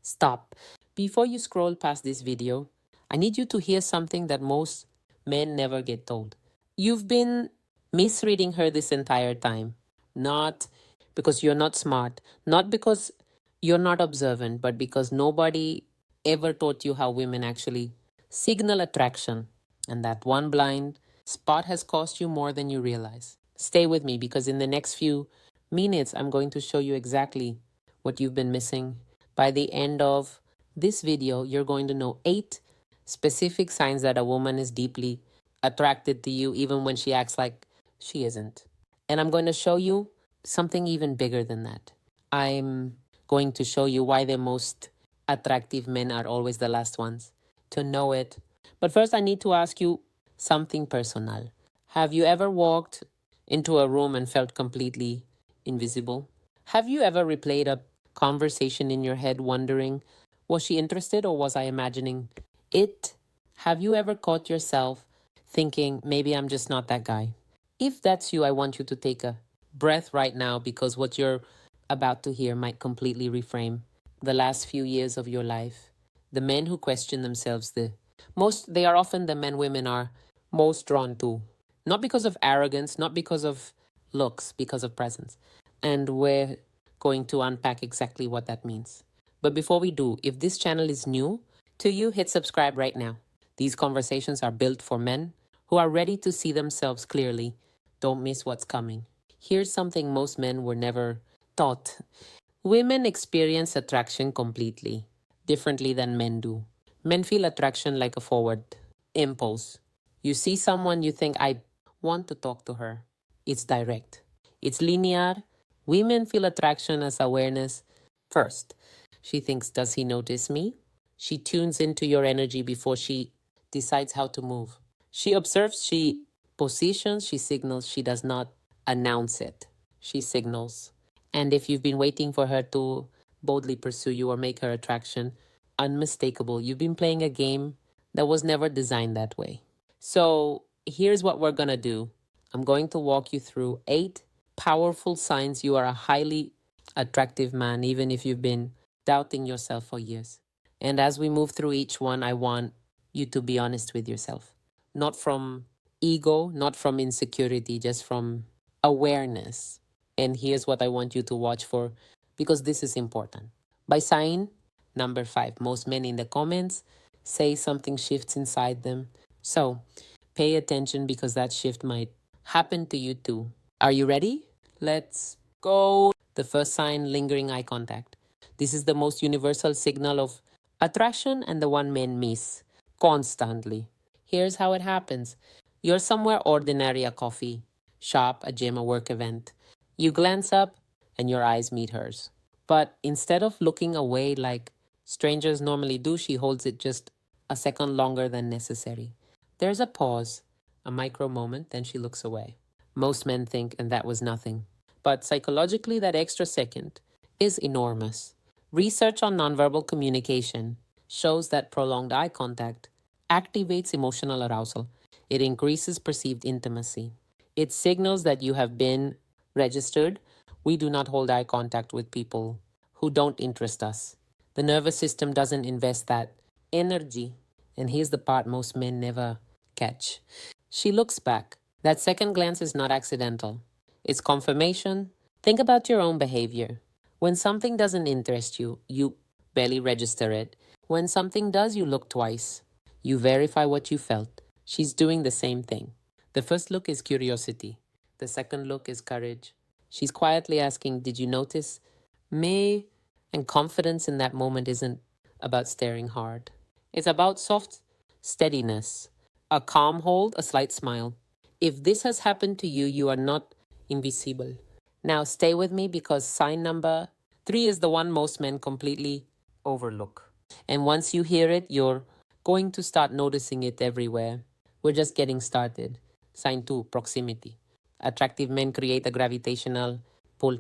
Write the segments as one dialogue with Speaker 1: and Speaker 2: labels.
Speaker 1: Stop. Before you scroll past this video, I need you to hear something that most men never get told. You've been misreading her this entire time. Not because you're not smart, not because you're not observant, but because nobody ever taught you how women actually signal attraction. And that one blind spot has cost you more than you realize. Stay with me because in the next few minutes, I'm going to show you exactly what you've been missing. By the end of this video, you're going to know 8 specific signs that a woman is deeply attracted to you, even when she acts like she isn't. And I'm going to show you something even bigger than that. I'm going to show you why the most attractive men are always the last ones to know it. But first, I need to ask you something personal. Have you ever walked into a room and felt completely invisible? Have you ever replayed a conversation in your head wondering, was she interested or was I imagining it? Have you ever caught yourself thinking, maybe I'm just not that guy? If that's you, I want you to take a breath right now because what you're about to hear might completely reframe the last few years of your life. The men who question themselves they are often the men women are most drawn to. Not because of arrogance, not because of looks, because of presence. And we're going to unpack exactly what that means. But before we do, if this channel is new to you, hit subscribe right now. These conversations are built for men who are ready to see themselves clearly. Don't miss what's coming. Here's something most men were never taught. Women experience attraction completely differently than men do. Men feel attraction like a forward impulse. You see someone, you think, I want to talk to her. It's direct, it's linear. Women feel attraction as awareness first. She thinks, does he notice me? She tunes into your energy before she decides how to move. She observes, she positions, she signals, she does not announce it. She signals. And if you've been waiting for her to boldly pursue you or make her attraction unmistakable, you've been playing a game that was never designed that way. So here's what we're going to do. I'm going to walk you through 8 powerful signs you are a highly attractive man, even if you've been doubting yourself for years. And as we move through each one, I want you to be honest with yourself. Not from ego, not from insecurity, just from awareness. And here's what I want you to watch for because this is important. By sign number 5, most men in the comments say something shifts inside them. So pay attention because that shift might happen to you too. Are you ready? Let's go. The first sign, lingering eye contact. This is the most universal signal of attraction and the one men miss constantly. Here's how it happens. You're somewhere ordinary, a coffee shop, a gym, a work event. You glance up and your eyes meet hers. But instead of looking away like strangers normally do, she holds it just a second longer than necessary. There's a pause, a micro moment, then she looks away. Most men think, and that was nothing. But psychologically, that extra second is enormous. Research on nonverbal communication shows that prolonged eye contact activates emotional arousal. It increases perceived intimacy. It signals that you have been registered. We do not hold eye contact with people who don't interest us. The nervous system doesn't invest that energy. And here's the part most men never catch. She looks back. That second glance is not accidental. It's confirmation. Think about your own behavior. When something doesn't interest you, you barely register it. When something does, you look twice. You verify what you felt. She's doing the same thing. The first look is curiosity. The second look is courage. She's quietly asking, did you notice me? And confidence in that moment isn't about staring hard. It's about soft steadiness, a calm hold, a slight smile. If this has happened to you, you are not invisible. Now stay with me because sign number 3 is the one most men completely overlook. And once you hear it, you're going to start noticing it everywhere. We're just getting started. Sign 2, proximity. Attractive men create a gravitational pull.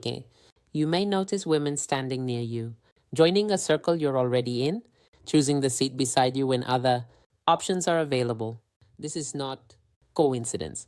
Speaker 1: You may notice women standing near you, joining a circle you're already in, choosing the seat beside you when other options are available. This is not coincidence.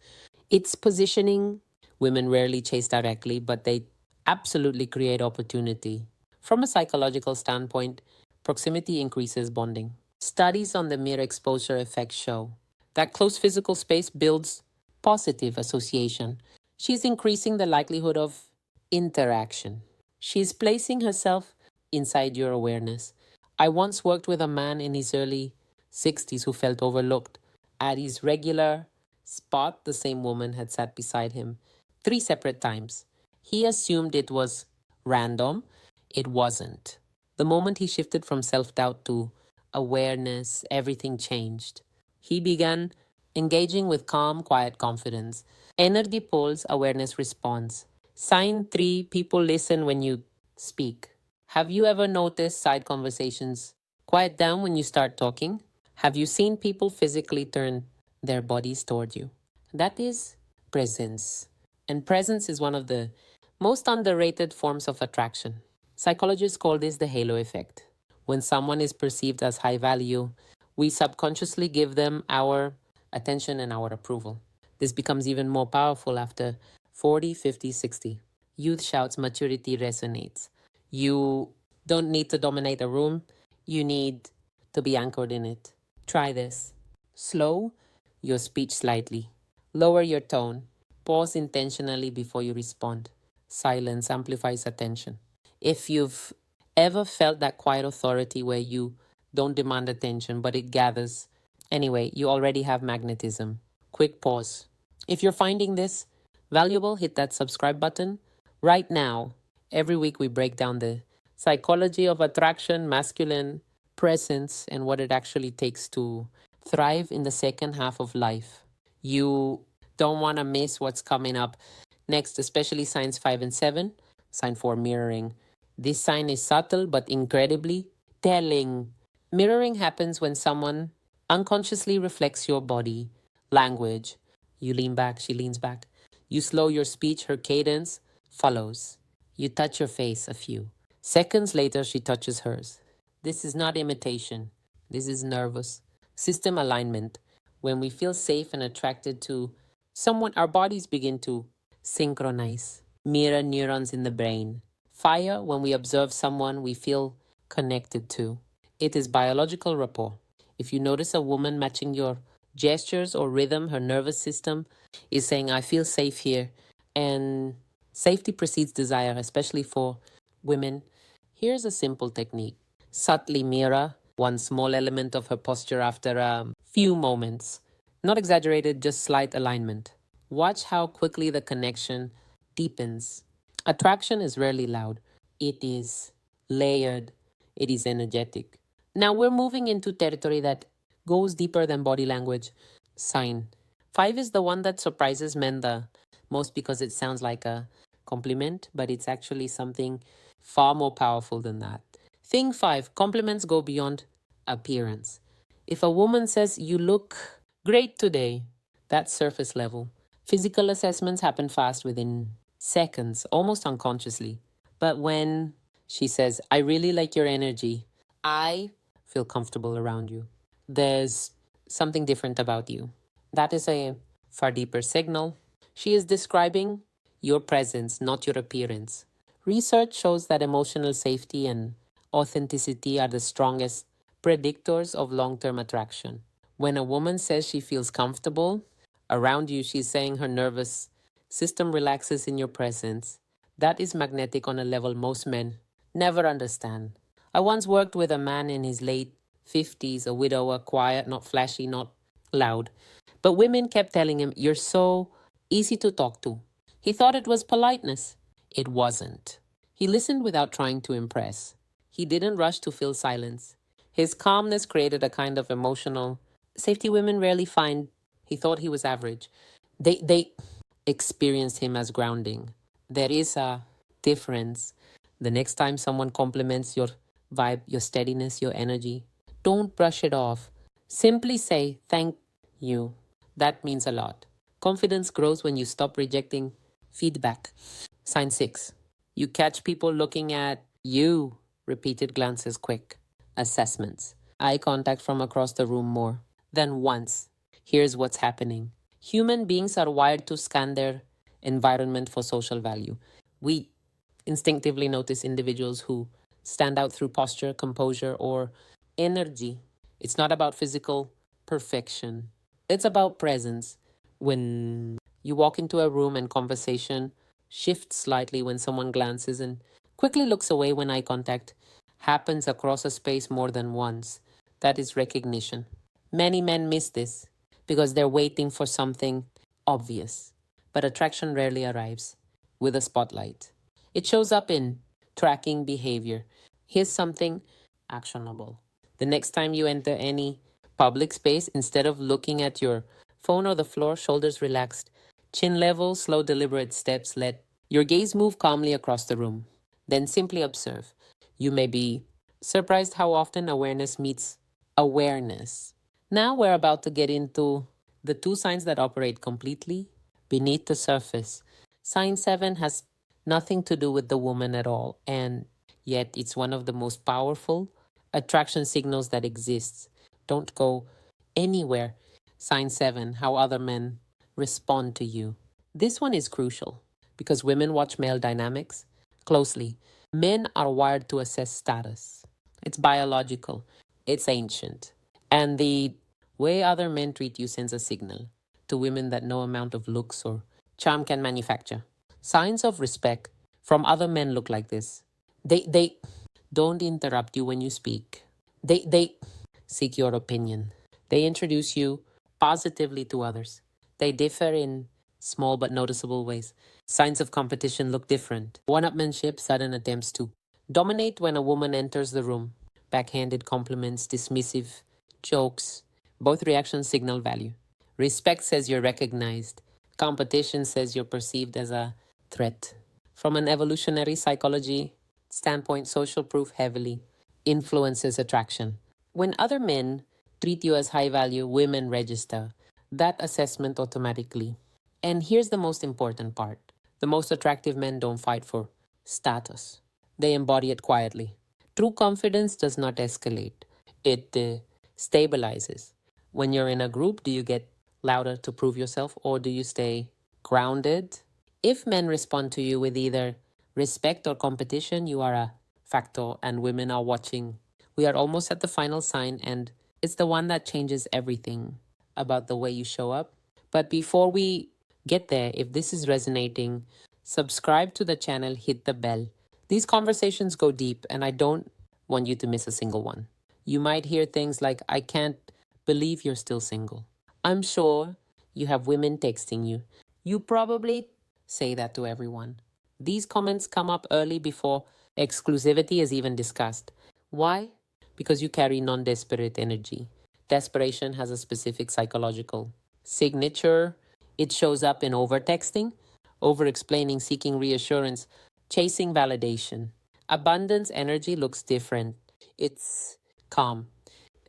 Speaker 1: It's positioning. Women rarely chase directly, but they absolutely create opportunity. From a psychological standpoint, Proximity increases bonding. Studies on the mirror exposure effect show that close physical space builds positive association. She's increasing the likelihood of interaction. She's placing herself inside your awareness. I once worked with a man in his early 60s who felt overlooked. At his regular spot, the same woman had sat beside him 3 separate times. He assumed it was random. It wasn't. The moment he shifted from self doubt to awareness, everything changed. He began engaging with calm, quiet confidence. Energy pulls, awareness responds. Sign 3, people listen when you speak. Have you ever noticed side conversations quiet down when you start talking? Have you seen people physically turn their bodies toward you? That is presence. And presence is one of the most underrated forms of attraction. Psychologists call this the halo effect. When someone is perceived as high value, we subconsciously give them our attention and our approval. This becomes even more powerful after 40, 50, 60. Youth shouts, maturity resonates. You don't need to dominate a room, you need to be anchored in it. Try this. Slow your speech slightly. Lower your tone. Pause intentionally before you respond. Silence amplifies attention. If you've ever felt that quiet authority where you don't demand attention, but it gathers, anyway, you already have magnetism. Quick pause. If you're finding this valuable, hit that subscribe button right now. Every week we break down the psychology of attraction, masculine presence, and what it actually takes to thrive in the second half of life. You don't want to miss what's coming up next, especially signs 5 and 7. Sign 4, mirroring. This sign is subtle but incredibly telling. Mirroring happens when someone unconsciously reflects your body, language. You lean back, she leans back. You slow your speech, her cadence follows. You touch her face a few. Seconds later, she touches hers. This is not imitation. This is nervous system alignment. When we feel safe and attracted to someone, our bodies begin to synchronize. Mirror neurons in the brain. Fire when we observe someone we feel connected to. It is biological rapport. If you notice a woman matching your gestures or rhythm, her nervous system is saying, I feel safe here. And safety precedes desire, especially for women. Here's a simple technique. Subtly mirror one small element of her posture after a few moments. Not exaggerated, just slight alignment. Watch how quickly the connection deepens. Attraction is rarely loud. It is layered. It is energetic. Now we're moving into territory that goes deeper than body language. Sign. 5 is the one that surprises men the most because it sounds like a compliment, but it's actually something far more powerful than that. Thing 5, compliments go beyond appearance. If a woman says, you look great today, that's surface level. Physical assessments happen fast within seconds, almost unconsciously. But when she says, I really like your energy, I feel comfortable around you, there's something different about you. That is a far deeper signal. She is describing your presence, not your appearance. Research shows that emotional safety and authenticity are the strongest predictors of long-term attraction. When a woman says she feels comfortable around you, she's saying her nervous system relaxes in your presence. That is magnetic on a level most men never understand. I once worked with a man in his late 50s, a widower, quiet, not flashy, not loud. But women kept telling him, you're so easy to talk to. He thought it was politeness. It wasn't. He listened without trying to impress. He didn't rush to fill silence. His calmness created a kind of emotional safety women rarely find. He thought he was average. They experienced him as grounding. There is a difference. The next time someone compliments your vibe, your steadiness, your energy, don't brush it off. Simply say, thank you. That means a lot. Confidence grows when you stop rejecting feedback. Sign 6. You catch people looking at you. Repeated glances, quick assessments. Eye contact from across the room more than once. Here's what's happening. Human beings are wired to scan their environment for social value. We instinctively notice individuals who stand out through posture, composure, or energy. It's not about physical perfection, it's about presence. When you walk into a room and conversation shifts slightly when someone glances and quickly looks away when eye contact happens across a space more than once, that is recognition. Many men miss this because they're waiting for something obvious, but attraction rarely arrives with a spotlight. It shows up in tracking behavior. Here's something actionable. The next time you enter any public space, instead of looking at your phone or the floor, shoulders relaxed, chin level, slow, deliberate steps, let your gaze move calmly across the room. Then simply observe. You may be surprised how often awareness meets awareness. Now we're about to get into the two signs that operate completely beneath the surface. Sign 7 has nothing to do with the woman at all, and yet it's one of the most powerful attraction signals that exists. Don't go anywhere. Sign 7, how other men respond to you. This one is crucial because women watch male dynamics closely. Men are wired to assess status. It's biological, it's ancient. And the way other men treat you sends a signal to women that no amount of looks or charm can manufacture. Signs of respect from other men look like this. They don't interrupt you when you speak. They seek your opinion. They introduce you positively to others. They differ in small but noticeable ways. Signs of competition look different. One-upmanship, sudden attempts to dominate when a woman enters the room. Backhanded compliments, dismissive jokes. Both reactions signal value. Respect says you're recognized. Competition says you're perceived as a threat. From an evolutionary psychology standpoint, social proof heavily influences attraction. When other men treat you as high value, women register that assessment automatically. And here's the most important part: the most attractive men don't fight for status, they embody it quietly. True confidence does not escalate, it stabilizes. When you're in a group, do you get louder to prove yourself or do you stay grounded? If men respond to you with either respect or competition, you are a factor and women are watching. We are almost at the final sign, and it's the one that changes everything about the way you show up. But before we get there, if this is resonating, subscribe to the channel, hit the bell. These conversations go deep, and I don't want you to miss a single one. You might hear things like, I can't believe you're still single. I'm sure you have women texting you. You probably say that to everyone. These comments come up early before exclusivity is even discussed. Why? Because you carry non desperate energy. Desperation has a specific psychological signature. It shows up in overtexting, over explaining, seeking reassurance, chasing validation. Abundance energy looks different. It's calm,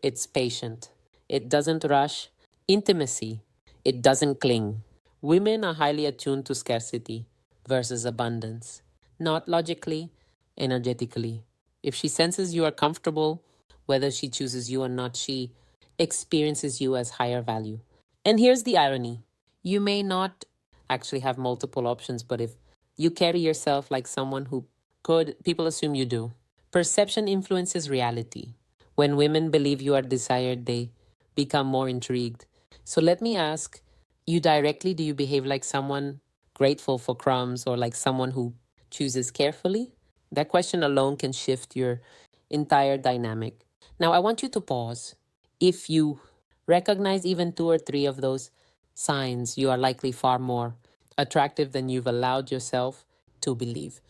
Speaker 1: it's patient, it doesn't rush. Intimacy, it doesn't cling. Women are highly attuned to scarcity versus abundance, not logically, energetically. If she senses you are comfortable, whether she chooses you or not, she experiences you as higher value. And here's the irony: you may not actually have multiple options, but if you carry yourself like someone who could, people assume you do. Perception influences reality. When women believe you are desired, they become more intrigued. So let me ask you directly: do you behave like someone grateful for crumbs or like someone who chooses carefully? That question alone can shift your entire dynamic. Now, I want you to pause. If you recognize even two or three of those signs, you are likely far more attractive than you've allowed yourself to believe.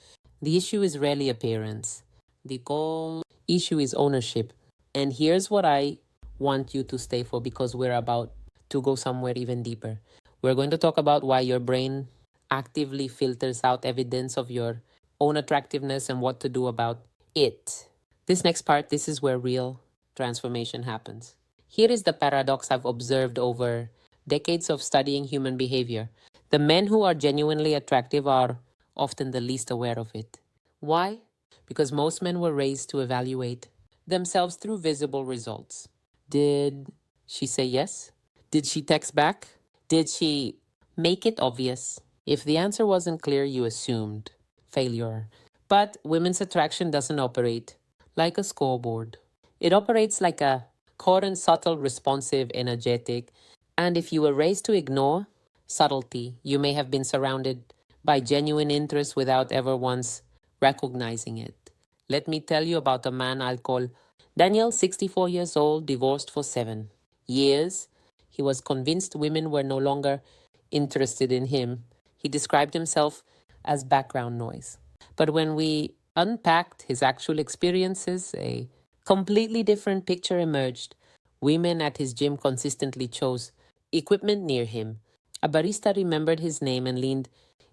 Speaker 1: The issue is rarely appearance. The goal issue is ownership. And here's what I want you to stay for, because we're about to go somewhere even deeper. We're going to talk about why your brain actively filters out evidence of your own attractiveness and what to do about it. This next part, this is where real transformation happens. Here is the paradox I've observed over decades of studying human behavior. The men who are genuinely attractive are often the least aware of it. Why? Because most men were raised to evaluate themselves through visible results. Did she say yes? Did she text back? Did she make it obvious? If the answer wasn't clear, you assumed failure. But women's attraction doesn't operate like a scoreboard. It operates like a current, subtle, responsive, energetic. And if you were raised to ignore subtlety, you may have been surrounded by genuine interest without ever once recognizing it. Let me tell you about a man I'll call Daniel, 64 years old, divorced for 7 years. He was convinced women were no longer interested in him. He described himself as background noise. But when we unpacked his actual experiences, a completely different picture emerged. Women at his gym consistently chose equipment near him. A barista remembered his name and leaned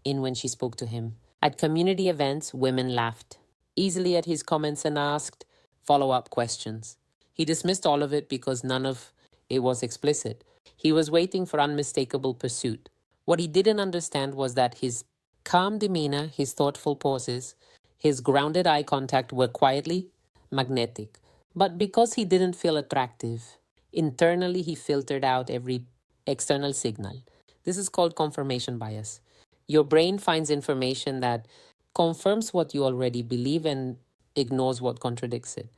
Speaker 1: in when she spoke to him. At community events, women laughed easily at his comments and asked follow up questions. He dismissed all of it because none of it was explicit. He was waiting for unmistakable pursuit. What he didn't understand was that his calm demeanor, his thoughtful pauses, his grounded eye contact were quietly magnetic. But because he didn't feel attractive, internally he filtered out every external signal. This is called confirmation bias. Your brain finds information that confirms what you already believe and ignores what contradicts it.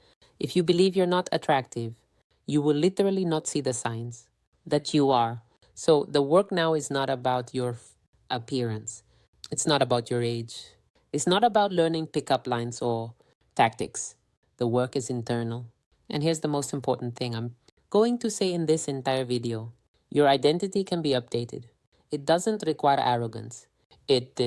Speaker 1: If you believe you're not attractive, you will literally not see the signs that you are. So the work now is not about your appearance. It's not about your age. It's not about learning pickup lines or tactics. The work is internal. And here's the most important thing I'm going to say in this entire video. Your identity can be updated. It doesn't require arrogance. It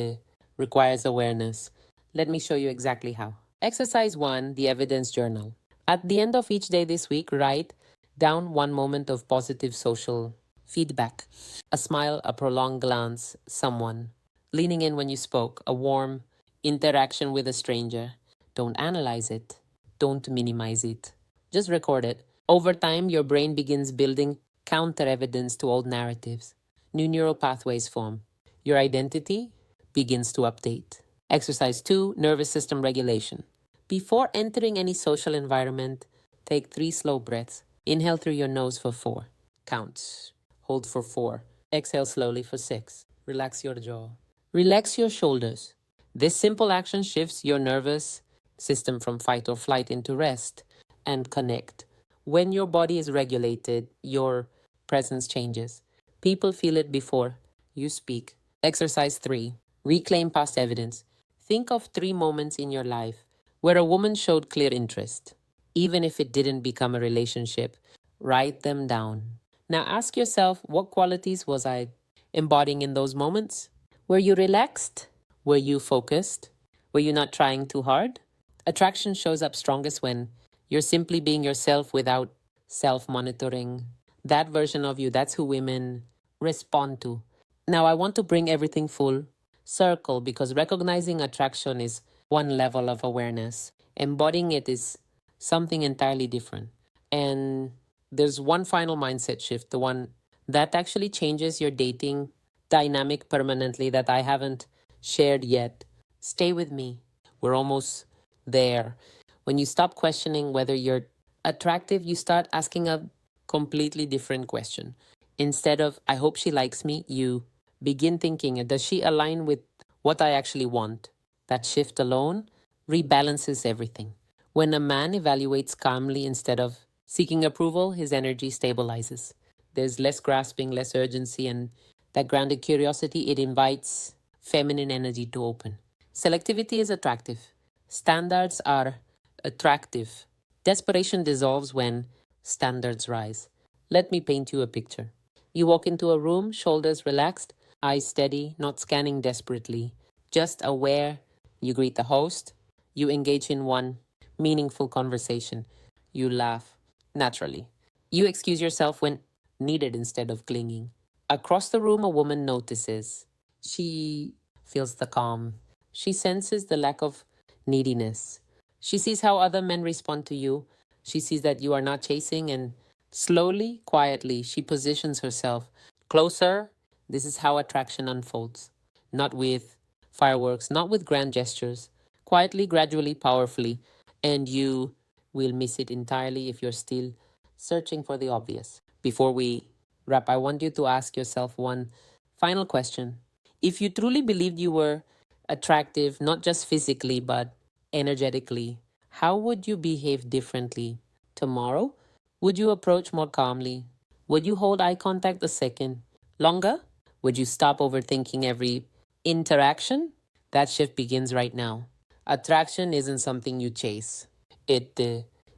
Speaker 1: requires awareness. Let me show you exactly how. Exercise 1, the evidence journal. At the end of each day this week, write down one moment of positive social feedback. A smile, a prolonged glance, someone leaning in when you spoke, a warm interaction with a stranger. Don't analyze it. Don't minimize it. Just record it. Over time, your brain begins building counter evidence to old narratives. New neural pathways form. Your identity begins to update. Exercise 2, nervous system regulation. Before entering any social environment, take 3 slow breaths. Inhale through your nose for 4 counts. Hold for 4. Exhale slowly for 6. Relax your jaw. Relax your shoulders. This simple action shifts your nervous system from fight or flight into rest and connect. When your body is regulated, your presence changes. People feel it before you speak. Exercise 3. Reclaim past evidence. Think of 3 moments in your life where a woman showed clear interest. Even if it didn't become a relationship, write them down. Now ask yourself, what qualities was I embodying in those moments? Were you relaxed? Were you focused? Were you not trying too hard? Attraction shows up strongest when you're simply being yourself without self-monitoring. That version of you, that's who women respond to. Now, I want to bring everything full circle because recognizing attraction is one level of awareness. Embodying it is something entirely different. And there's one final mindset shift, the one that actually changes your dating dynamic permanently that I haven't shared yet. Stay with me. We're almost there. When you stop questioning whether you're attractive, you start asking a completely different question. Instead of, I hope she likes me, you begin thinking, does she align with what I actually want? That shift alone rebalances everything. When a man evaluates calmly instead of seeking approval, his energy stabilizes. There's less grasping, less urgency, and that grounded curiosity, it invites feminine energy to open. Selectivity is attractive. Standards are attractive. Desperation dissolves when standards rise. Let me paint you a picture. You walk into a room, shoulders relaxed, eyes steady, not scanning desperately, just aware. You greet the host. You engage in one meaningful conversation. You laugh naturally. You excuse yourself when needed instead of clinging. Across the room, a woman notices. She feels the calm. She senses the lack of neediness. She sees how other men respond to you. She sees that you are not chasing, and slowly, quietly, she positions herself closer. This is how attraction unfolds. Not with fireworks, not with grand gestures. Quietly, gradually, powerfully. And you will miss it entirely if you're still searching for the obvious. Before we wrap, I want you to ask yourself one final question. If you truly believed you were attractive, not just physically, but energetically? How would you behave differently tomorrow? Would you approach more calmly? Would you hold eye contact a second longer? Would you stop overthinking every interaction? That shift begins right now. Attraction isn't something you chase, it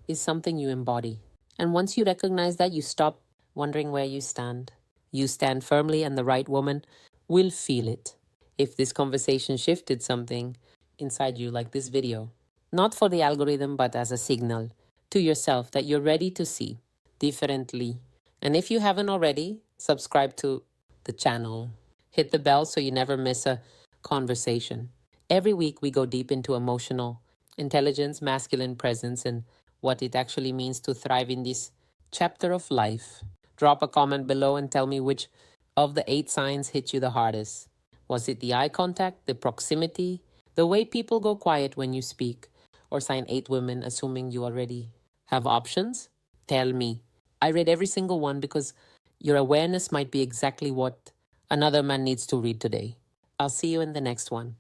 Speaker 1: is something you embody. And once you recognize that, you stop wondering where you stand. You stand firmly, and the right woman will feel it. If this conversation shifted something inside you, like this video, not for the algorithm, but as a signal to yourself that you're ready to see differently. And if you haven't already, subscribe to the channel. Hit the bell so you never miss a conversation. Every week, we go deep into emotional intelligence, masculine presence, and what it actually means to thrive in this chapter of life. Drop a comment below and tell me which of the 8 signs hit you the hardest. Was it the eye contact, the proximity, the way people go quiet when you speak, or sign 8 women assuming you already have options? Tell me. I read every single one because your awareness might be exactly what another man needs to read today. I'll see you in the next one.